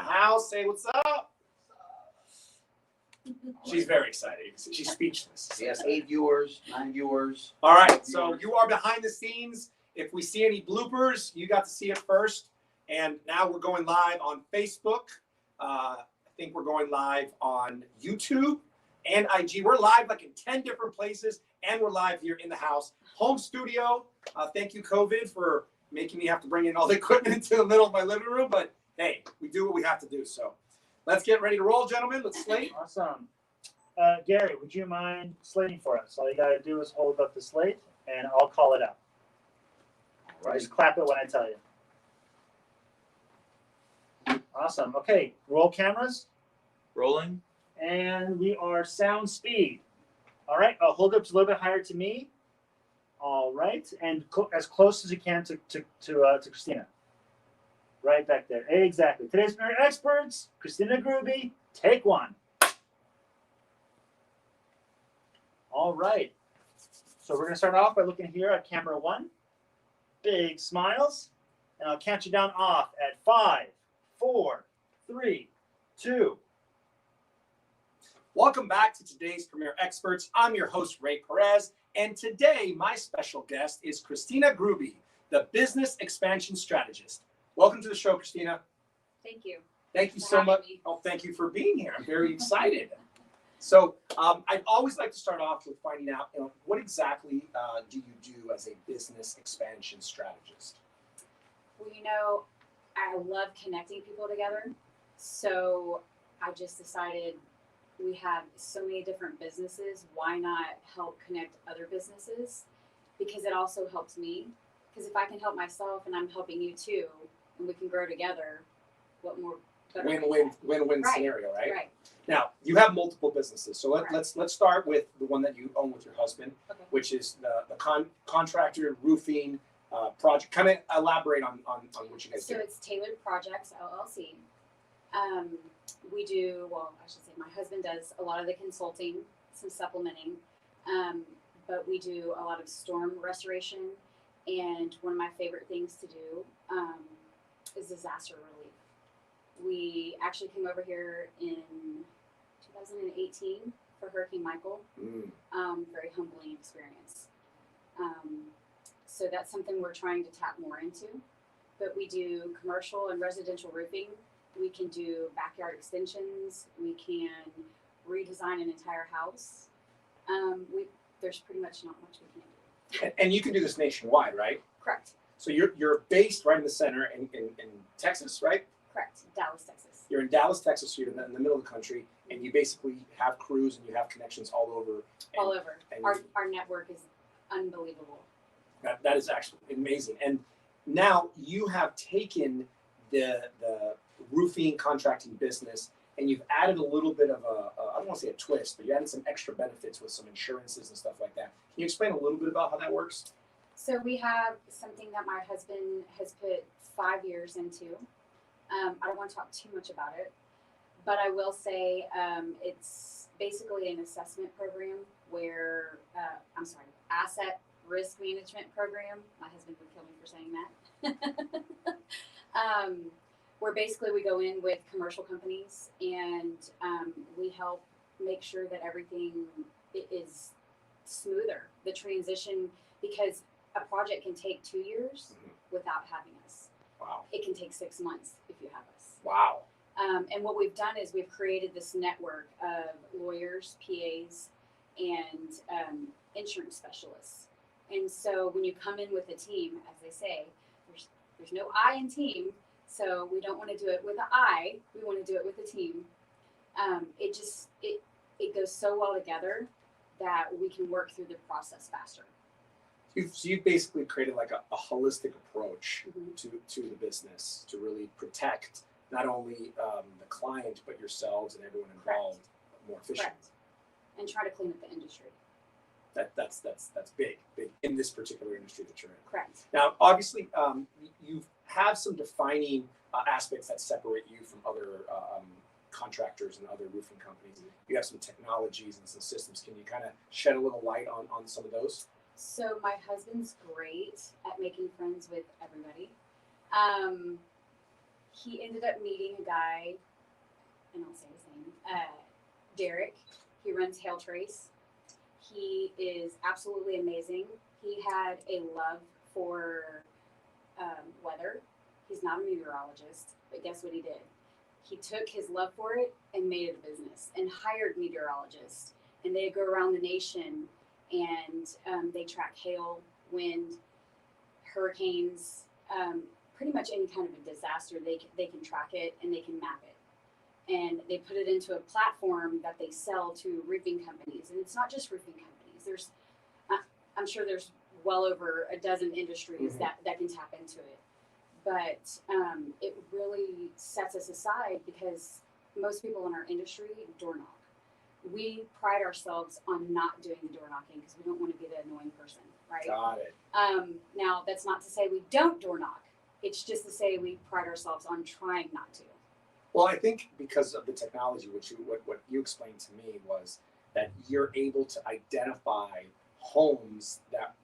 House, say what's up. She's very excited. She's speechless. Yes, 8 viewers, 9 viewers. All right, so you are behind the scenes. If we see any bloopers, you got to see it first. And now we're going live on Facebook. I think we're going live on YouTube and IG. We're live like in 10 different places, and we're live here in the house. Home studio. Thank you, COVID, for making me have to bring in all the equipment into the middle of my living room. But hey, we do what we have to do. So let's get ready to roll, gentlemen. Let's slate. Awesome. Gary, would you mind slating for us? All you got to do is hold up the slate, and I'll call it out. Right. Just clap it when I tell you. Awesome. Okay, roll cameras. Rolling. And we are sound speed. All right, I'll hold it up a little bit higher to me. All right, and as close as you can to Kristina. Right back there. Exactly. Today's Premier Experts, Kristina Grube, take one. All right. So we're going to start off by looking here at camera 1. Big smiles. And I'll count you down off at 5, 4, 3, 2. Welcome back to today's Premier Experts. I'm your host, Ray Perez. And today, my special guest is Kristina Grube, the Business Expansion Strategist. Welcome to the show, Kristina. Thank you. Thank you so much. Oh, thank you for being here. I'm very excited. So I'd always like to start off with finding out, what exactly do you do as a business expansion strategist? Well, I love connecting people together. So I just decided we have so many different businesses. Why not help connect other businesses? Because it also helps me. Because if I can help myself and I'm helping you too, and we can grow together, what more? Win-win Right. scenario, right? Right. Now, you have multiple businesses. So Right. let's start with the one that you own with your husband, Okay. which is the contractor roofing project. Kind of elaborate on what you guys So do. it's Tailored Projects, LLC. We do, I should say my husband does a lot of the consulting, some supplementing, but we do a lot of storm restoration. And one of my favorite things to do is disaster relief. We actually came over here in 2018 for Hurricane Michael. Very humbling experience. So that's something we're trying to tap more into. But we do commercial and residential roofing. We can do backyard extensions. We can redesign an entire house. There's pretty much not much we can do. And you can do this nationwide, right? Correct. So you're based right in the center in Texas, right? Correct. Dallas, Texas. You're in Dallas, Texas. You're in the middle of the country, and you basically have crews and you have connections all over. All over. And Our network is unbelievable. that is actually amazing. And now you have taken the roofing contracting business and you've added a little bit of I don't want to say a twist, but you added some extra benefits with some insurances and stuff like that. Can you explain a little bit about how that works? So we have something that my husband has put 5 years into. I don't want to talk too much about it, but I will say it's basically an assessment program where, asset risk management program. My husband would kill me for saying that. Where basically we go in with commercial companies and we help make sure that everything is smoother. The transition, because a project can take 2 years without having us. Wow. It can take 6 months if you have us. Wow. And what we've done is we've created this network of lawyers, PAs, and insurance specialists. And so when you come in with a team, as they say, there's no I in team. So we don't want to do it with an I. We want to do it with a team. It goes so well together that we can work through the process faster. So you've basically created like a holistic approach Mm-hmm. to the business to really protect not only the client but yourselves and everyone involved more efficiently. Correct. And try to clean up the industry. That's big in this particular industry that you're in. Correct. Now, obviously, you have some defining aspects that separate you from other contractors and other roofing companies. You have some technologies and some systems. Can you kind of shed a little light on some of those? So my husband's great at making friends with everybody. he ended up meeting a guy, and I'll say his name, Derek. He runs Hail Trace. He is absolutely amazing. He had a love for weather. He's not a meteorologist, but guess what he did? He took his love for it and made it a business and hired meteorologists. And they go around the nation and they track hail, wind, hurricanes, pretty much any kind of a disaster. They can track it and they can map it. And they put it into a platform that they sell to roofing companies. And it's not just roofing companies. I'm sure there's well over a dozen industries that can tap into it. But it really sets us aside because most people in our industry door knock. We pride ourselves on not doing the door knocking because we don't want to be the annoying person, right? Got it. Now, that's not to say we don't door knock. It's just to say we pride ourselves on trying not to. Well, I think because of the technology, what you explained to me was that you're able to identify homes that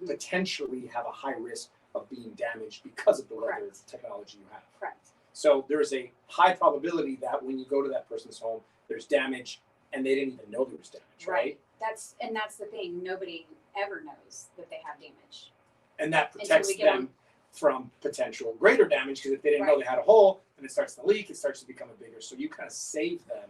potentially have a high risk of being damaged because of the weather Correct. technology you have. Correct. So there's a high probability that when you go to that person's home, there's damage and they didn't even know there was damage, right? That's the thing. Nobody ever knows that they have damage. And that Until protects we get them from potential greater damage because if they didn't know Right. they had a hole and it starts to leak, it starts to become a bigger. So you kind of save them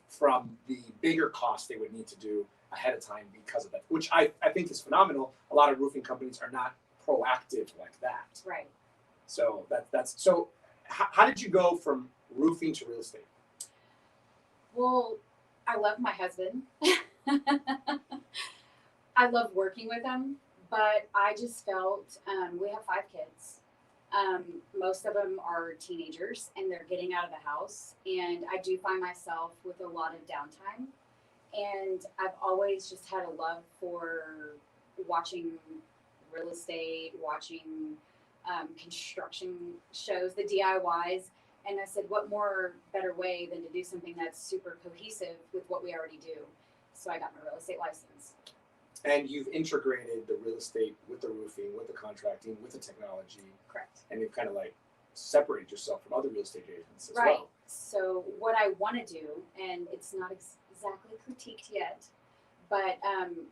from the bigger costs they would need to do ahead of time because of that, which I think is phenomenal. A lot of roofing companies are not proactive like that. Right. So that's so. How did you go from roofing to real estate? Well, I love my husband. I love working with him, but I just felt we have 5 kids. Most of them are teenagers and they're getting out of the house. And I do find myself with a lot of downtime. And I've always just had a love for watching real estate, watching construction shows, the DIYs. And I said, what more better way than to do something that's super cohesive with what we already do? So I got my real estate license. And you've integrated the real estate with the roofing, with the contracting, with the technology, Correct. and you've kind of like separated yourself from other real estate agents as Right. well. So what I want to do, and it's not exactly critiqued yet, but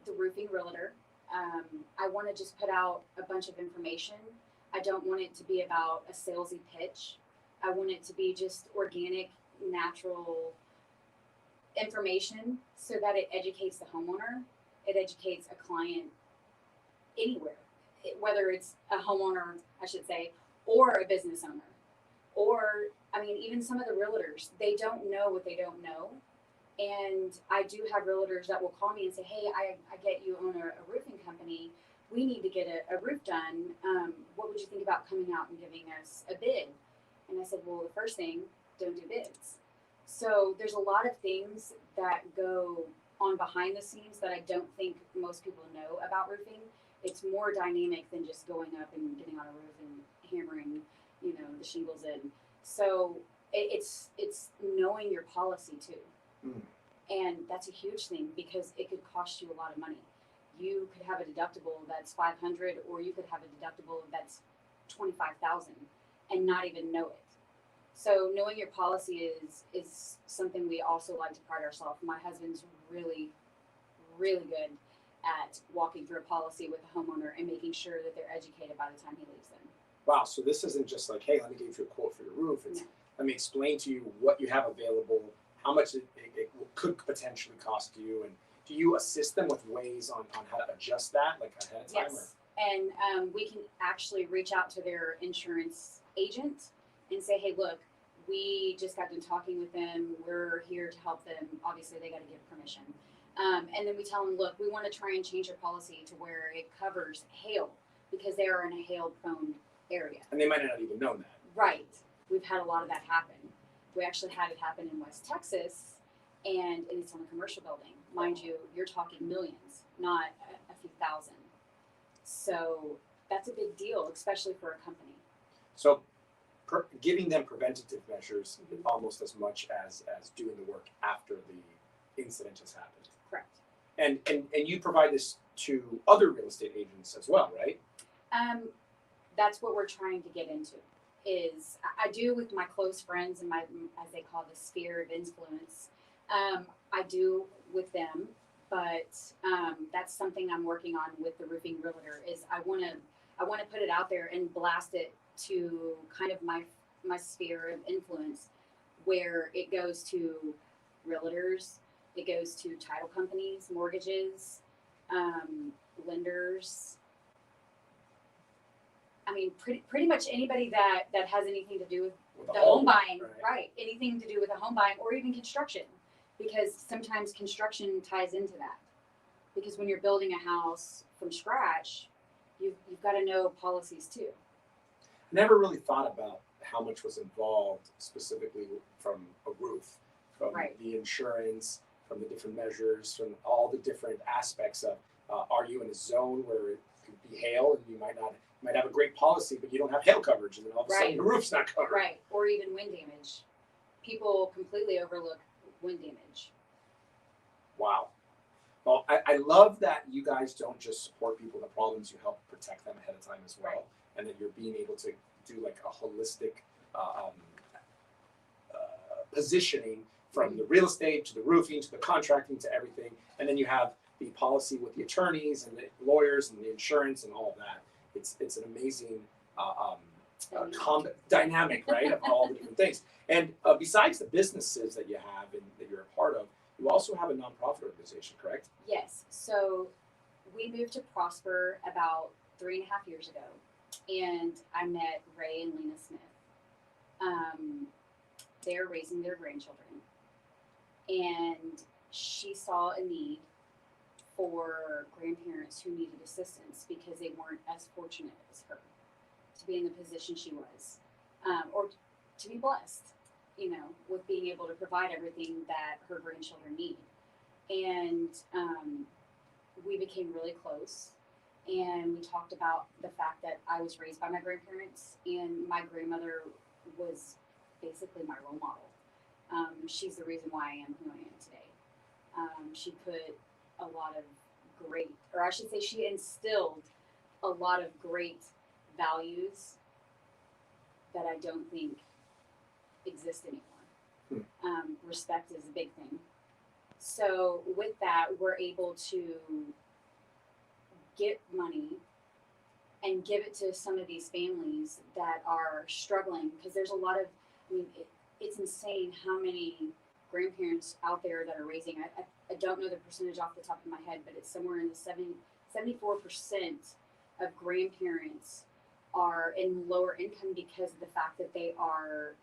the roofing realtor, I want to just put out a bunch of information. I don't want it to be about a salesy pitch. I want it to be just organic, natural information so that it educates the homeowner. It educates a client anywhere, whether it's a homeowner, I should say, or a business owner. Or, I mean, even some of the realtors, they don't know what they don't know. And I do have realtors that will call me and say, hey, I get you own a roofing company. We need to get a roof done. What would you think about coming out and giving us a bid? And I said, well, the first thing, don't do bids. So there's a lot of things that go on behind the scenes that I don't think most people know about roofing. It's more dynamic than just going up and getting on a roof and hammering, the shingles in. So it's knowing your policy too. And that's a huge thing because it could cost you a lot of money. You could have a deductible that's $500, or you could have a deductible that's $25,000 and not even know it. So knowing your policy is something we also like to pride ourselves. My husband's really, really good at walking through a policy with a homeowner and making sure that they're educated by the time he leaves them. Wow. So this isn't just like, hey, let me give you a quote for your roof. It's let me explain to you what you have available, how much it could potentially cost you, and do you assist them with ways on how to adjust that, like ahead of time? Yes, and we can actually reach out to their insurance agent and say, hey, look, we just got done talking with them. We're here to help them. Obviously, they got to give permission. And then we tell them, look, we want to try and change your policy to where it covers hail because they are in a hail-prone area. And they might not even know that. Right. We've had a lot of that happen. We actually had it happen in West Texas, and it's on a commercial building. Mind you, you're talking millions, not a few thousand. So that's a big deal, especially for a company. So giving them preventative measures almost as much as doing the work after the incident has happened. Correct. And you provide this to other real estate agents as well, right? That's what we're trying to get into. is I do with my close friends and my, as they call the sphere of influence. I do with them, but that's something I'm working on with the roofing realtor. Is I want to put it out there and blast it to kind of my sphere of influence, where it goes to realtors, it goes to title companies, mortgages, lenders. I mean, pretty much anybody that has anything to do with With the home buying, right? right? Anything to do with the home buying or even construction, because sometimes construction ties into that. Because when you're building a house from scratch, you've got to know policies too. Never really thought about how much was involved specifically from a roof, from Right. the insurance, from the different measures, from all the different aspects of. Are you in a zone where it could be hail and you might have a great policy, but you don't have hail coverage, and then all of a sudden Right. your roof's not covered. Right, or even wind damage. People completely overlook wind damage. Wow. Well, I love that you guys don't just support people with problems, you help protect them ahead of time as well. Right. And that you're being able to do like a holistic positioning from the real estate to the roofing to the contracting to everything. And then you have the policy with the attorneys and the lawyers and the insurance and all of that. It's an amazing dynamic, right, of all the different things. And besides the businesses that you have and that you're a part of, you also have a nonprofit organization, correct? Yes, so we moved to Prosper about 3.5 years ago, and I met Ray and Lena Smith. They're raising their grandchildren, and she saw a need for grandparents who needed assistance because they weren't as fortunate as her to be in the position she was, or to be blessed, with being able to provide everything that her grandchildren need. And we became really close, and we talked about the fact that I was raised by my grandparents, and my grandmother was basically my role model. She's the reason why I am who I am today. She put a lot of great, or I should say she instilled a lot of great values that I don't think exist anymore. Respect is a big thing. So with that, we're able to get money and give it to some of these families that are struggling, because there's a lot of, it's insane how many grandparents out there that are raising. I don't know the percentage off the top of my head, but it's somewhere in the 74% of grandparents are in lower income because of the fact that they are,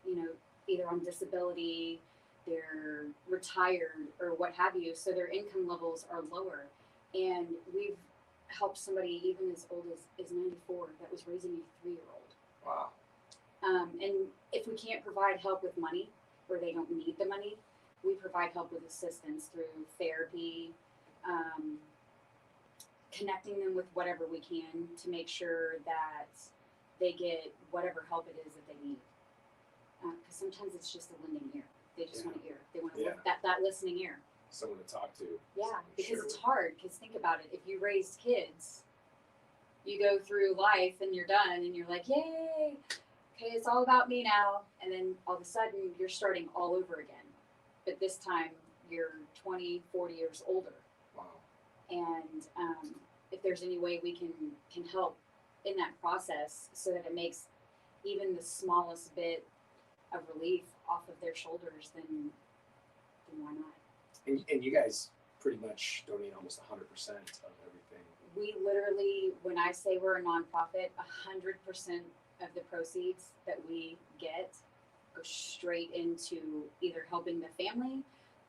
either on disability, they're retired, or what have you. So their income levels are lower. And we've helped somebody even as old as 94 that was raising a 3-year-old. Wow. And if we can't provide help with money, or they don't need the money, we provide help with assistance through therapy, connecting them with whatever we can to make sure that they get whatever help it is that they need. Because sometimes it's just a lending ear. They just want an ear. They want that listening ear. Someone to talk to. Yeah, because Sure. it's hard. Because think about it. If you raise kids, you go through life and you're done, and you're like, yay, okay, it's all about me now. And then all of a sudden, you're starting all over again. But this time, you're 20, 40 years older. Wow. And if there's any way we can help in that process so that it makes even the smallest bit of relief off of their shoulders, then why not? And you guys pretty much donate almost 100% of everything. We literally, when I say we're a nonprofit, 100% of the proceeds that we get go straight into either helping the family,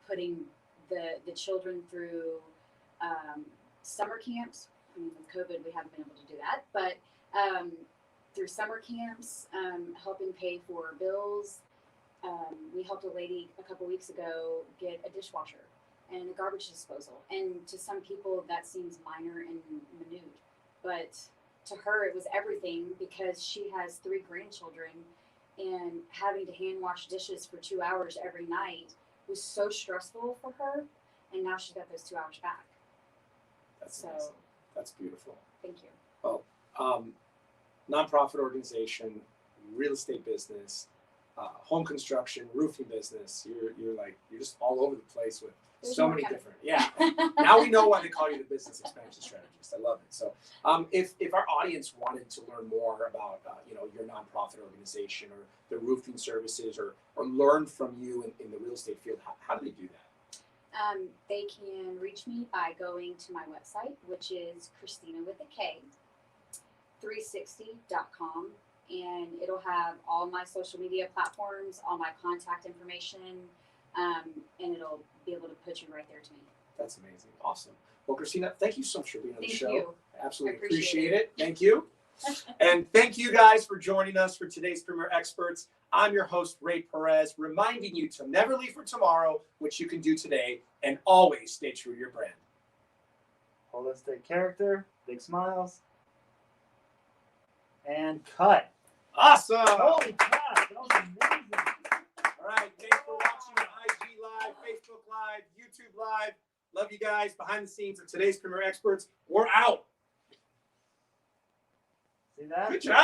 putting the children through summer camps. With COVID, we haven't been able to do that, but through summer camps, helping pay for bills. We helped a lady a couple weeks ago get a dishwasher and a garbage disposal. And to some people, that seems minor and minute, but to her, it was everything, because she has 3 grandchildren, and having to hand wash dishes for 2 hours every night was so stressful for her. And now she's got those 2 hours back. That's amazing. That's beautiful. Thank you. Well, nonprofit organization, real estate business, home construction, roofing business. You're just all over the place with There's so more many coming. different. Yeah. Now we know why they call you the business expansion strategist. I love it. So, if our audience wanted to learn more about your nonprofit organization or the roofing services, or learn from you in the real estate field, how do they do that? They can reach me by going to my website, which is Kristina with a K, 360.com, and it'll have all my social media platforms, all my contact information, and it'll be able to put you right there to me. That's amazing. Awesome. Well, Kristina, thank you so much for being on the Thank show. you. Absolutely I appreciate appreciate it. Thank you. And thank you guys for joining us for today's Premier Experts. I'm your host, Ray Perez, reminding you to never leave for tomorrow, which you can do today, and always stay true to your brand. Holistic character, big smiles, and cut. Awesome. Holy crap, that was amazing. All right. Thanks for watching on IG Live, Facebook Live, YouTube Live. Love you guys. Behind the scenes of today's Premier Experts. We're out. See that? Good job.